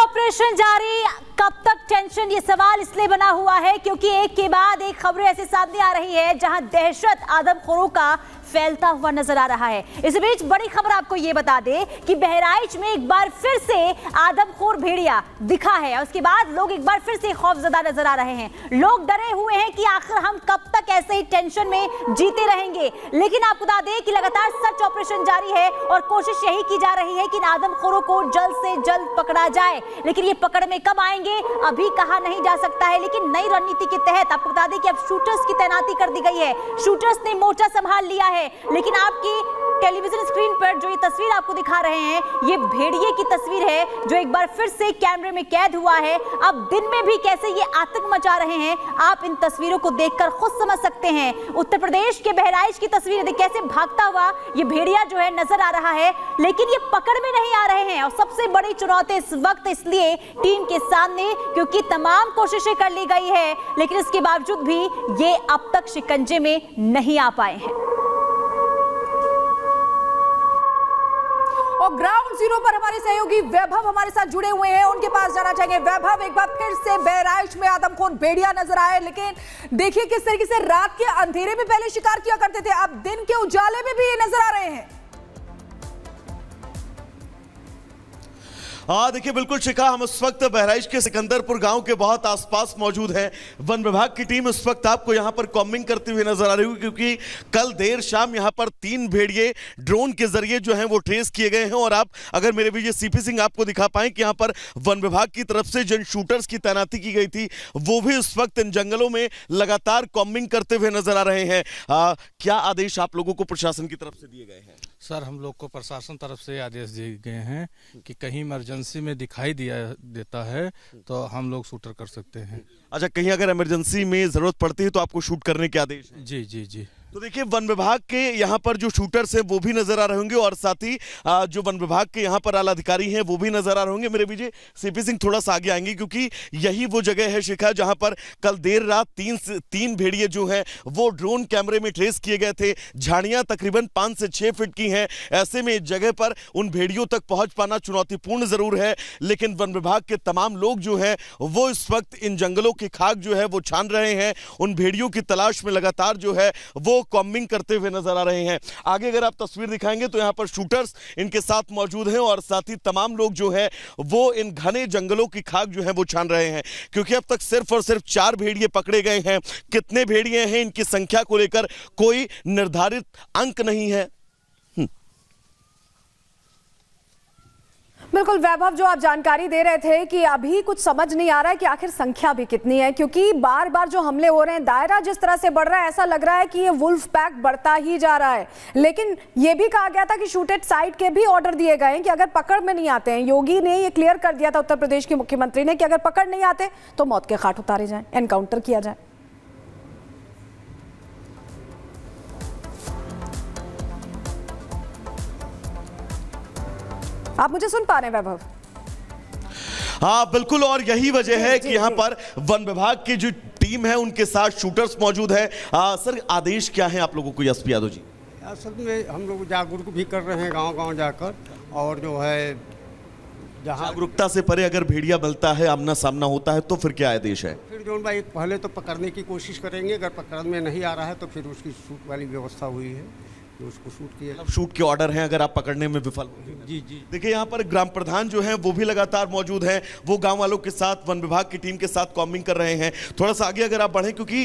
Operation जारी, कब तक टेंशन? ये सवाल इसलिए बना हुआ है क्योंकि एक के बाद एक खबरें ऐसे सामने आ रही है जहां दहशत आदमखोरों का फैलता हुआ नजर आ रहा है। इस बीच बड़ी खबर आपको ये बता दे कि बहराइच में एक बार फिर से आदमखोर भेड़िया दिखा है और उसके बाद लोग एक बार फिर से खौफजदा नजर आ रहे हैं। लोग डरे हुए हैं कि आखिर हम कब तक ऐसे ही टेंशन में जीते रहेंगे। लेकिन आपको बता दें कि लगातार सर्च ऑपरेशन जारी है और कोशिश यही की जा रही है कि इन आदमखोरों को जल्द से जल्द पकड़ा जाए। लेकिन ये पकड़ में कब आएंगे अभी कहा नहीं जा सकता है। लेकिन नई रणनीति के तहत आपको बता दें कि अब शूटर्स की तैनाती कर दी गई है। शूटर्स ने मोर्चा संभाल लिया है। लेकिन आपकी टेलीविजन स्क्रीन पर जो ये तस्वीर आपको दिखा रहे हैं, ये भेड़िए की तस्वीर है जो एक बार फिर से कैमरे में कैद हुआ है। अब दिन में भी कैसे ये आतंक मचा रहे हैं आप इन तस्वीरों को देखकर खुद समझ सकते हैं। उत्तर प्रदेश के बहराइच की तस्वीर कैसे भागता हुआ ये भेड़िया जो है नजर आ रहा है, लेकिन ये पकड़ में नहीं आ रहे हैं। और सबसे बड़ी चुनौती इस वक्त इसलिए टीम के सामने क्योंकि तमाम कोशिशें कर ली गई है, लेकिन इसके बावजूद भी ये अब तक शिकंजे में नहीं आ पाए हैं। और ग्राउंड जीरो पर हमारे सहयोगी वैभव हमारे साथ जुड़े हुए हैं, उनके पास जाना चाहेंगे। वैभव, एक बार फिर से बहराइच में आदमखोर भेड़िया नजर आए, लेकिन देखिए किस तरीके से रात के अंधेरे में पहले शिकार किया करते थे, अब दिन के उजाले में भी ये नजर आ रहे हैं। देखिए बिल्कुल शिखा, हम इस वक्त बहराइच के सिकंदरपुर गांव के बहुत आसपास मौजूद हैं। वन विभाग की टीम इस वक्त आपको यहां पर कॉम्बिंग करते हुए नजर आ रही है क्योंकि कल देर शाम यहां पर 3 भेड़िए ड्रोन के जरिए जो हैं वो ट्रेस किए गए हैं। और आप अगर मेरे विजय सीपी सिंह आपको दिखा पाएं कि यहां पर वन विभाग की तरफ से जिन शूटर्स की तैनाती की गई थी वो भी इस वक्त इन जंगलों में लगातार कॉम्बिंग करते हुए नजर आ रहे हैं। क्या आदेश आप लोगों को प्रशासन की तरफ से दिए गए हैं? सर, हम लोग को प्रशासन तरफ से आदेश दिए गए हैं कि कहीं इमरजेंसी में दिखाई देता है तो हम लोग शूटर कर सकते हैं। अच्छा, कहीं अगर इमरजेंसी में जरूरत पड़ती है तो आपको शूट करने के आदेश हैं? जी जी जी। तो देखिए वन विभाग के यहाँ पर जो शूटर्स हैं वो भी नजर आ रहे होंगे और साथ ही जो वन विभाग के यहाँ पर आला अधिकारी हैं वो भी नजर आ रहे होंगे। मेरे विजय सीपी सिंह थोड़ा सा आगे आएंगे क्योंकि यही वो जगह है शिखा जहां पर कल देर रात 3 भेड़िए जो हैं वो ड्रोन कैमरे में ट्रेस किए गए थे। झाड़ियां तकरीबन 5 से 6 फीट की हैं। ऐसे में इस जगह पर उन भेड़ियों तक पहुंच पाना चुनौतीपूर्ण जरूर है, लेकिन वन विभाग के तमाम लोग जो हैं वो इस वक्त इन जंगलों की खाक जो है वो छान रहे हैं। उन भेड़ियों की तलाश में लगातार जो है वो कॉम्बिंग करते हुए नजर आ रहे हैं। आगे अगर आप तस्वीर दिखाएंगे तो यहां पर शूटर्स इनके साथ मौजूद हैं और साथ ही तमाम लोग जो है वो इन घने जंगलों की खाक जो है वो छान रहे हैं क्योंकि अब तक सिर्फ और सिर्फ 4 भेड़िए पकड़े गए हैं। कितने भेड़िए हैं इनकी संख्या को लेकर कोई निर्धारित अंक नहीं है। बिल्कुल वैभव, जो आप जानकारी दे रहे थे कि अभी कुछ समझ नहीं आ रहा है कि आखिर संख्या भी कितनी है, क्योंकि बार बार जो हमले हो रहे हैं, दायरा जिस तरह से बढ़ रहा है, ऐसा लग रहा है कि ये वुल्फ पैक बढ़ता ही जा रहा है। लेकिन ये भी कहा गया था कि शूटेड साइट के भी ऑर्डर दिए गए हैं कि अगर पकड़ में नहीं आते हैं, योगी ने ये क्लियर कर दिया था उत्तर प्रदेश के मुख्यमंत्री ने कि अगर पकड़ नहीं आते तो मौत के घाट उतारे जाए, एनकाउंटर किया जाए। आप मुझे सुन पा रहे हैं वैभव? हाँ बिल्कुल, और यही वजह है कि यहाँ पर वन विभाग की जो टीम है उनके साथ शूटर्स मौजूद है। सर, आदेश क्या है आप लोगों को एसपी यादव जी? असल में हम लोग जागरूक भी कर रहे हैं गांव-गांव जाकर, और जो है जहाँ जागरूकता से परे अगर भेड़िया मिलता है, आमना सामना होता है तो फिर क्या आदेश है? फिर जो भाई पहले तो पकड़ने की कोशिश करेंगे, अगर पकड़ में नहीं आ रहा है तो फिर उसकी शूट वाली व्यवस्था हुई है, तो उसको शूट किया। शूट के ऑर्डर हैं अगर आप पकड़ने में विफल हो। जी जी। देखिए यहाँ पर ग्राम प्रधान जो हैं वो भी लगातार मौजूद हैं, वो गांव वालों के साथ वन विभाग की टीम के साथ कॉम्बिंग कर रहे हैं। थोड़ा सा आगे अगर आप बढ़ें क्योंकि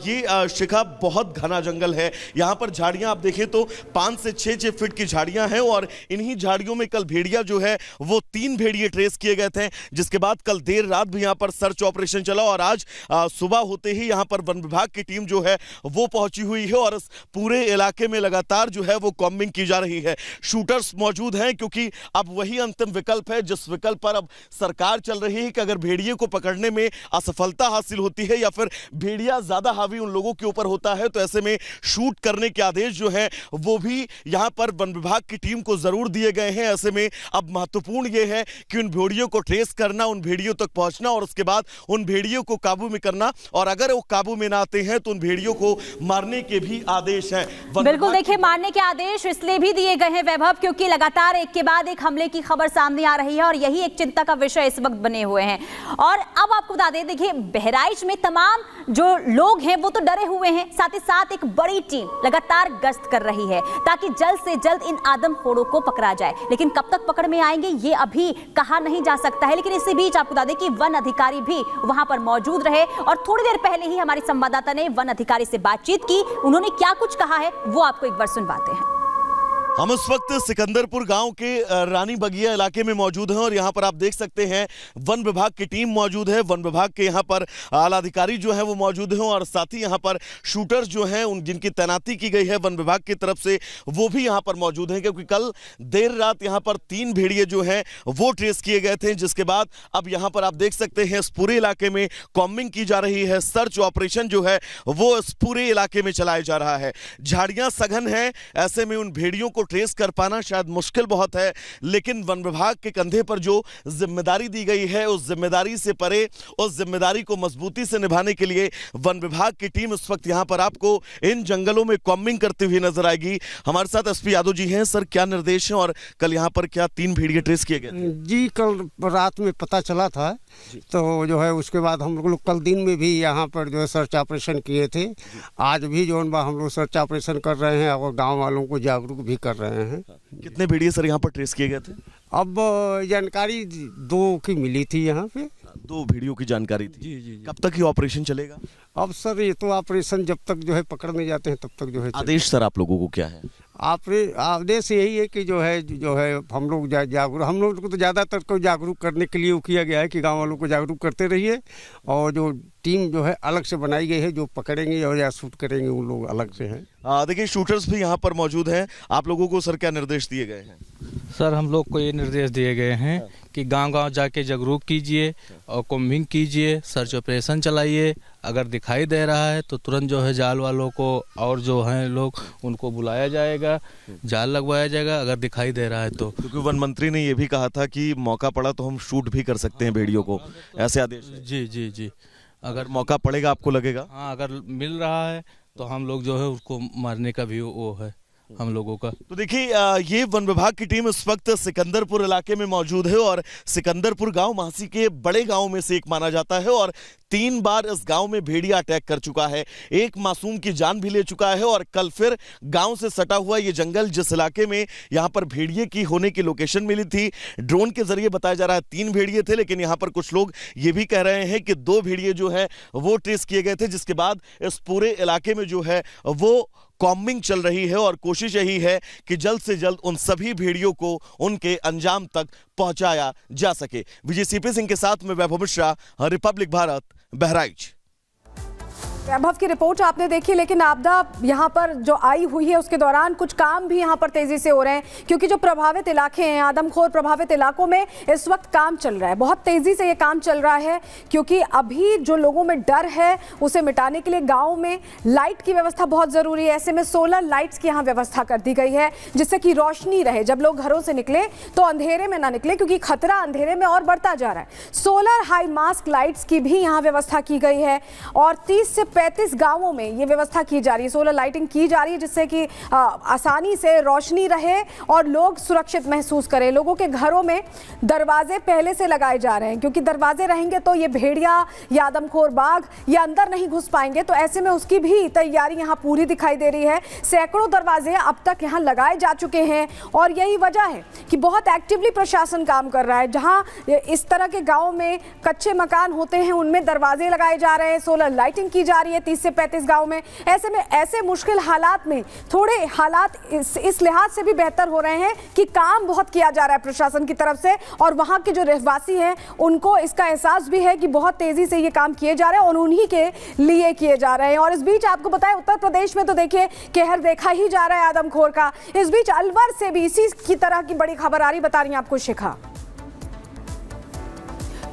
ये शिखा बहुत घना जंगल है। यहाँ पर झाड़ियाँ आप देखें तो 5 से 6 फीट की झाड़ियाँ हैं और इन्हीं झाड़ियों में कल भेड़िया जो है वो 3 भेड़िए ट्रेस किए गए थे, जिसके बाद कल देर रात भी यहाँ पर सर्च ऑपरेशन चला और आज सुबह होते ही यहाँ पर वन विभाग की टीम जो है वो पहुंची हुई है और इस पूरे इलाके में लगातार जो है वो कॉम्बिंग की जा रही है। शूटर्स मौजूद हैं क्योंकि अब वही अंतिम विकल्प है जिस विकल्प पर अब सरकार चल रही है कि अगर भेड़िए को पकड़ने में असफलता हासिल होती है या फिर भेड़िया ज्यादा हावी उन लोगों के ऊपर होता है तो ऐसे में शूट करने के आदेश जो है वो भी यहां पर वन विभाग की टीम को जरूर दिए गए हैं। ऐसे में अब महत्वपूर्ण यह है कि उन भेड़ियों को ट्रेस करना, उन भेड़ियों तक पहुंचना और उसके बाद उन भेड़ियों को काबू में करना, और अगर वो काबू में ना आते हैं तो उन भेड़ियों को मारने के भी आदेश हैं। बिल्कुल, देखिए देखिए मारने के आदेश इसलिए भी दिए गए हैं वैभव, क्योंकि लगातार एक के बाद एक हमले की खबर सामने आ रही है और यही एक चिंता का विषय इस वक्त बने हुए हैं। और अब आपको बता दें, देखिए बहराइच में तमाम जो लोग हैं वो तो डरे हुए हैं, साथ ही साथ एक बड़ी टीम लगातार गश्त कर रही है ताकि जल्द से जल्द इन आदमखोरों को पकड़ा जाए। लेकिन कब तक पकड़ में आएंगे ये अभी कहा नहीं जा सकता है। लेकिन इसी बीच आपको बता दें कि वन अधिकारी भी वहां पर मौजूद रहे और थोड़ी देर पहले ही हमारी संवाददाता ने वन अधिकारी से बातचीत की। उन्होंने क्या कुछ कहा है वो आपको एक बार सुनवाते हैं। हम इस वक्त सिकंदरपुर गांव के रानी बगिया इलाके में मौजूद हैं और यहां पर आप देख सकते हैं वन विभाग की टीम मौजूद है। वन विभाग के यहां पर आला अधिकारी जो है वो मौजूद हैं और साथ ही यहां पर शूटर्स जो हैं उन जिनकी तैनाती की गई है वन विभाग की तरफ से वो भी यहां पर मौजूद हैं, क्योंकि कल देर रात यहां पर 3 भेड़िए जो हैं वो ट्रेस किए गए थे, जिसके बाद अब यहां पर आप देख सकते हैं इस पूरे इलाके में कॉम्बिंग की जा रही है। सर्च ऑपरेशन जो है वो इस पूरे इलाके में चलाया जा रहा है। झाड़ियां सघन हैं, ऐसे में उन भेड़ियों को ट्रेस कर पाना शायद मुश्किल बहुत है, लेकिन वन विभाग के कंधे पर जो जिम्मेदारी दी गई है उस जिम्मेदारी से परे उस जिम्मेदारी को मजबूती से निभाने के लिए वन विभाग की टीम इस वक्त यहां पर आपको इन जंगलों में कॉम्बिंग करती हुई नजर आएगी। हमारे साथ एसपी यादव जी हैं। सर, क्या निर्देश है और कल यहां पर क्या 3 भेड़िए ट्रेस किए गए? जी, कल रात में पता चला था, तो जो है उसके बाद हम लोग कल दिन में भी यहाँ पर जो है सर्च ऑपरेशन किए थे। आज भी जो हम लोग सर्च ऑपरेशन कर रहे हैं और गांव वालों को जागरूक भी कर रहे हैं। कितने भेड़िए सर यहाँ पर ट्रेस किए गए थे? अब जानकारी 2 की मिली थी यहाँ पे। 2 भेड़ियों की जानकारी थी। जी। कब तक ये ऑपरेशन चलेगा? अब सर ये तो ऑपरेशन जब तक जो है पकड़ने जाते हैं तब तक जो है आदेश सर आप लोगों को क्या है? आदेश यही है कि जो है हम लोग जागरूक, हम लोग को तो ज़्यादातर को जागरूक करने के लिए वो किया गया है कि गांव वालों को जागरूक करते रहिए। और जो टीम जो है अलग से बनाई गई है, जो पकड़ेंगे और या शूट करेंगे उन लोग अलग से हैं। देखिए शूटर्स भी यहाँ पर मौजूद हैं। आप लोगों को सर क्या निर्देश दिए गए हैं? सर हम लोग को ये निर्देश दिए गए हैं कि गांव-गांव जाके जागरूक कीजिए और कॉम्बिंग कीजिए, सर्च ऑपरेशन चलाइए। अगर दिखाई दे रहा है तो तुरंत जो है जाल वालों को और जो हैं लोग उनको बुलाया जाएगा, जाल लगवाया जाएगा अगर दिखाई दे रहा है तो। क्योंकि वन मंत्री ने ये भी कहा था कि मौका पड़ा तो हम शूट भी कर सकते हैं भेड़ियों को, ऐसे आदेश है। जी। अगर मौका पड़ेगा आपको लगेगा? हाँ, अगर मिल रहा है तो हम लोग जो है उसको मारने का भी वो है हम लोगों का। तो देखिए ये वन विभाग की टीम इस वक्त सिकंदरपुर इलाके में मौजूद है और सिकंदरपुर गांव महासी के बड़े गांव में से एक माना जाता है और 3 बार इस गांव में भेड़िया अटैक कर चुका है, एक मासूम की जान भी ले चुका है। और कल फिर गांव से सटा हुआ ये जंगल जिस इलाके में यहां पर भेड़िए की होने की लोकेशन मिली थी, ड्रोन के जरिए बताया जा रहा है 3 भेड़िए थे, लेकिन यहां पर कुछ लोग ये भी कह रहे हैं कि 2 भेड़िए जो है वो ट्रेस किए गए थे, जिसके बाद इस पूरे इलाके में जो है वो कॉम्बिंग चल रही है और कोशिश यही है कि जल्द से जल्द उन सभी भेड़ियों को उनके अंजाम तक पहुंचाया जा सके। विजय सीपी सिंह के साथ में वैभव मिश्रा, रिपब्लिक भारत, बहराइच। वैभव की रिपोर्ट आपने देखी, लेकिन आपदा यहाँ पर जो आई हुई है उसके दौरान कुछ काम भी यहाँ पर तेजी से हो रहे हैं, क्योंकि जो प्रभावित इलाके हैं, आदमखोर प्रभावित इलाकों में इस वक्त काम चल रहा है। बहुत तेजी से ये काम चल रहा है, क्योंकि अभी जो लोगों में डर है उसे मिटाने के लिए गाँव में लाइट की व्यवस्था बहुत ज़रूरी है। ऐसे में सोलर लाइट्स की यहाँ व्यवस्था कर दी गई है, जिससे कि रोशनी रहे, जब लोग घरों से निकले तो अंधेरे में ना निकले, क्योंकि खतरा अंधेरे में और बढ़ता जा रहा है। सोलर हाई मास्क लाइट्स की भी यहाँ व्यवस्था की गई है और 30 से 35 गांवों में ये व्यवस्था की जा रही है, सोलर लाइटिंग की जा रही है, जिससे कि आसानी से रोशनी रहे और लोग सुरक्षित महसूस करें। लोगों के घरों में दरवाजे पहले से लगाए जा रहे हैं, क्योंकि दरवाजे रहेंगे तो ये भेड़िया या आदमखोर बाघ ये अंदर नहीं घुस पाएंगे, तो ऐसे में उसकी भी तैयारी यहाँ पूरी दिखाई दे रही है। सैकड़ों दरवाजे अब तक यहाँ लगाए जा चुके हैं और यही वजह है कि बहुत एक्टिवली प्रशासन काम कर रहा है। जहाँ इस तरह के गाँव में कच्चे मकान होते हैं उनमें दरवाजे लगाए जा रहे हैं, सोलर लाइटिंग की जा रही है 30 से 35 गांव में। ऐसे में ऐसे मुश्किल हालात में थोड़े हालात इस लिहाज से भी बेहतर हो रहे हैं कि काम बहुत किया जा रहा है प्रशासन की तरफ से, और वहां के जो रहवासी हैं उनको इसका एहसास भी है कि बहुत तेजी से ये काम किए जा रहे हैं और उन्हीं के लिए किए जा रहे हैं। और इस बीच आपको बताएं, उत्तर प्रदेश में तो देखिए कहर देखा ही जा रहा है आदमखोर का। इस बीच अलवर से भी इसी की तरह की बड़ी खबर आ रही, बता रही है आपको शिखा।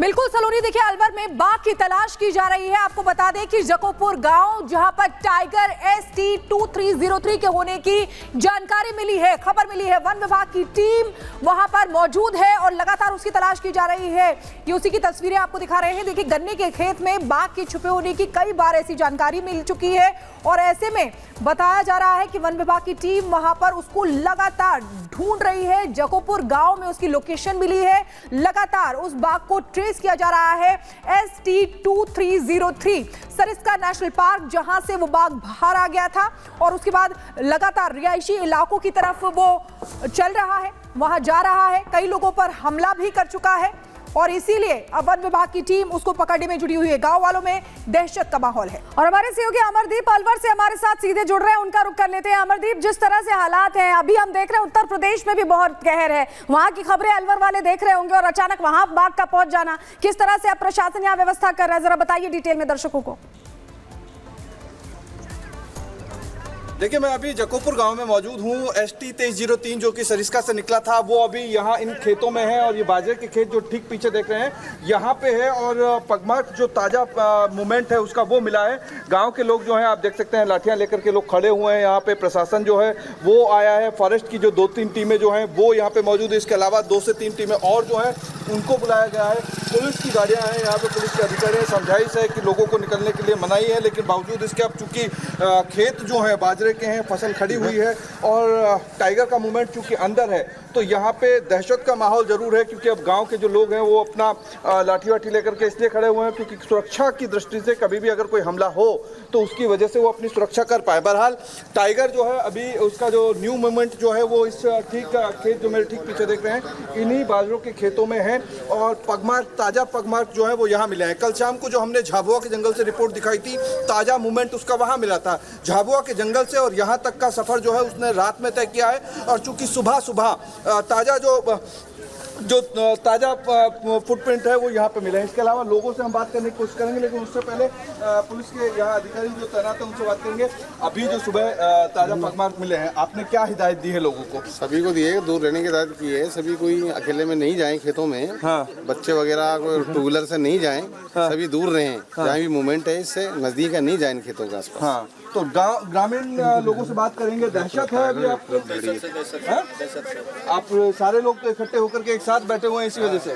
बिल्कुल सलोनी, देखिए अलवर में बाघ की तलाश की जा रही है। आपको बता दें कि जकोपुर गांव जहां पर टाइगर ST2303 के होने की जानकारी मिली है, खबर मिली है, वन विभाग की टीम वहां पर मौजूद है और लगातार उसकी तलाश की जा रही है। ये उसी की तस्वीरें आपको दिखा रहे हैं। देखिए गन्ने के खेत में बाघ के छुपे होने की कई बार ऐसी जानकारी मिल चुकी है और ऐसे में बताया जा रहा है कि वन विभाग की टीम वहां पर उसको लगातार ढूंढ रही है। जकोपुर गांव में उसकी लोकेशन मिली है, लगातार उस बाघ को ट्रेस किया जा रहा है। ST2303 सरिस्का नेशनल पार्क, जहां से वो बाघ बाहर आ गया था और उसके बाद लगातार रिहायशी इलाकों की तरफ वो चल रहा है, वहां जा रहा है, कई लोगों पर हमला भी कर चुका है और इसीलिए अब वन विभाग की टीम उसको पकड़ने में जुटी हुई है। गांव वालों में दहशत का माहौल है और हमारे सहयोगी अमरदीप अलवर से हमारे साथ सीधे जुड़ रहे हैं, उनका रुख कर लेते हैं। अमरदीप, जिस तरह से हालात हैं अभी हम देख रहे हैं उत्तर प्रदेश में भी बहुत कहर है, वहां की खबरें अलवर वाले देख रहे होंगे और अचानक वहां बाघ का पहुंच जाना, किस तरह से अब प्रशासन यहाँ व्यवस्था कर रहा है, जरा बताइए डिटेल में दर्शकों को। देखिए, मैं अभी जकोपुर गांव में मौजूद हूँ। ST2303 जो कि सरिस्का से निकला था वो अभी यहाँ इन खेतों में है और ये बाजरे के खेत जो ठीक पीछे देख रहे हैं यहाँ पे है और पगमार्क जो ताज़ा मूवमेंट है उसका वो मिला है। गांव के लोग जो हैं आप देख सकते हैं लाठियाँ लेकर के लोग खड़े हुए हैं। यहाँ पे प्रशासन जो है वो आया है, फॉरेस्ट की जो 2-3 टीमें जो हैं वो यहाँ पे मौजूद है। इसके अलावा 2 से 3 टीमें और जो हैं उनको बुलाया गया है। पुलिस की गाड़ियाँ हैं यहाँ पे, पुलिस के अधिकारी समझाइश है कि लोगों को निकलने के लिए मनाही है, लेकिन बावजूद इसके अब चूँकि खेत जो है बाजरे के हैं, फसल खड़ी हुई है और टाइगर का मूवमेंट चूंकि अंदर है तो यहाँ पे दहशत का माहौल जरूर है, क्योंकि अब गांव के जो लोग हैं वो अपना लाठी वाठी लेकर के इसलिए खड़े हुए हैं क्योंकि सुरक्षा की दृष्टि से कभी भी अगर कोई हमला हो तो उसकी वजह से वो अपनी सुरक्षा कर पाए। बहरहाल टाइगर जो है अभी उसका जो न्यू मूवमेंट जो है वो इस ठीक खेत जो मेरे ठीक पीछे देख रहे हैं इन्हीं बाजरों के खेतों में है और पगमार्क, ताज़ा पगमार्क जो है वो यहाँ मिला है। कल शाम को जो हमने झाबुआ के जंगल से रिपोर्ट दिखाई थी, ताज़ा मूवमेंट उसका वहाँ मिला था। झाबुआ के जंगल से और यहाँ तक का सफर जो है उसने रात में तय किया है और चूंकि सुबह ताज़ा जो ताज़ा फुटप्रिंट है वो यहाँ पे मिला है। इसके अलावा लोगों से हम बात करने की कोशिश करेंगे, लेकिन उससे पहले पुलिस के यहाँ अधिकारी जो तैनात हैं उनसे बात करेंगे। अभी जो सुबह ताज़ा पगमार्क मिले हैं, आपने क्या हिदायत दी है लोगों को? सभी को दिए, दूर रहने की हिदायत की है। सभी कोई अकेले में नहीं जाएं खेतों में। हाँ। बच्चे वगैरह कोई 2 व्हीलर से नहीं जाएं। हाँ। सभी दूर रहें। हाँ। जहाँ भी मूवमेंट है इससे नजदीक है, नहीं जाएं खेतों के आसपास। हाँ। तो ग्रामीण लोगों से बात करेंगे। दहशत है अभी आपको? आप सारे लोग तो इकट्ठे होकर के एक साथ बैठे हुए हैं इसी वजह से?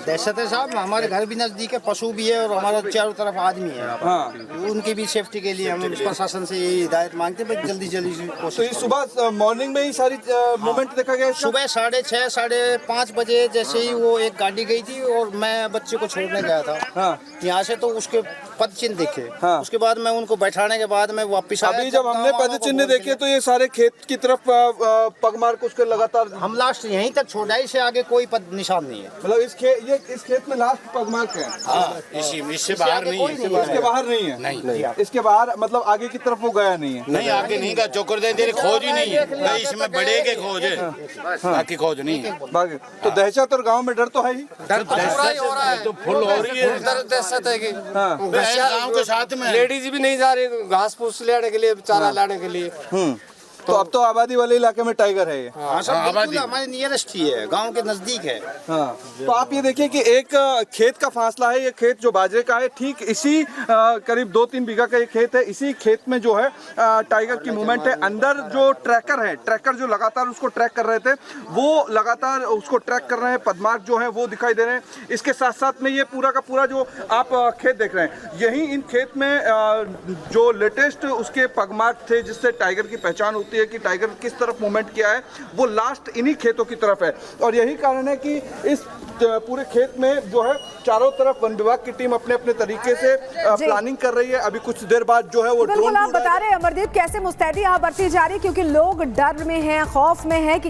दहशत है साहब, हमारे घर भी नजदीक है, पशु भी है और हमारा चारों तरफ आदमी है। हाँ। उनकी भी सेफ्टी के लिए हम प्रशासन से यही हिदायत मांगते हैं, जल्दी कोशिश। तो ये सुबह मॉर्निंग में ही सारी मूवमेंट देखा गया? सुबह 6:30 5:30 बजे जैसे ही वो एक गाड़ी गई थी और मैं बच्चे को छोड़ने गया था। हाँ। यहाँ से तो उसके पद चिन्ह देखे। हाँ। उसके बाद मैं उनको बैठाने के बाद मैं वापस आया। अभी जब हमने पद चिन्ह देखे तो ये सारे खेत की तरफ पगमार्क उसके लगातार हम लास्ट यहीं तक छोड़ा, इससे आगे कोई पद निशान नहीं है। मतलब इस खेत में लास्ट पगमार्क है? हाँ। इससे बाहर नहीं है। इसके बाहर नहीं है? नहीं। इसके बाहर मतलब आगे की तरफ वो गया नहीं है? नहीं, आगे नहीं गया। चोकर दे खोज ही नहीं है, इसमें बड़े के खोज है, बाकी खोज नहीं है। तो दहशत और गाँव में डर तो है ही? तो फुल हो रही है दहशत है कि गाँव के साथ में लेडीज भी नहीं जा रही घास फूस लेने के लिए, चारा लाने के लिए। तो अब तो आबादी वाले इलाके में टाइगर है ये? हाँ, आबादी हमारे नियरेस्ट ही है, गांव के नजदीक है। हाँ। तो आप ये देखिए कि एक खेत का फासला है, ये खेत जो बाजरे का है ठीक इसी करीब 2-3 बीघा का ये खेत है। इसी खेत में जो है टाइगर की मूवमेंट है। अंदर जो ट्रैकर जो लगातार उसको ट्रैक कर रहे थे वो लगातार उसको ट्रैक कर रहे हैं। पगमार्क जो है वो दिखाई दे रहे हैं। इसके साथ साथ में ये पूरा का पूरा जो आप खेत देख रहे हैं, यही इन खेत में जो लेटेस्ट उसके पगमार्क थे जिससे टाइगर की पहचान होती है कि टाइगर किस तरफ मूवमेंट किया है, वो लास्ट इन्हीं खेतों की तरफ है। और यही कारण है कि इस पूरे खेत में जो है चारों तरफ वन विभाग की टीम अपने अपने तरीके से प्लानिंग कर रही है। अभी कुछ देर बाद जो है वो ड्रोन। आप बता रहे हैं अमरदीप कैसे मुस्तैदी यहाँ बरती जा रही है, क्योंकि लोग डर में हैं, खौफ में हैं कि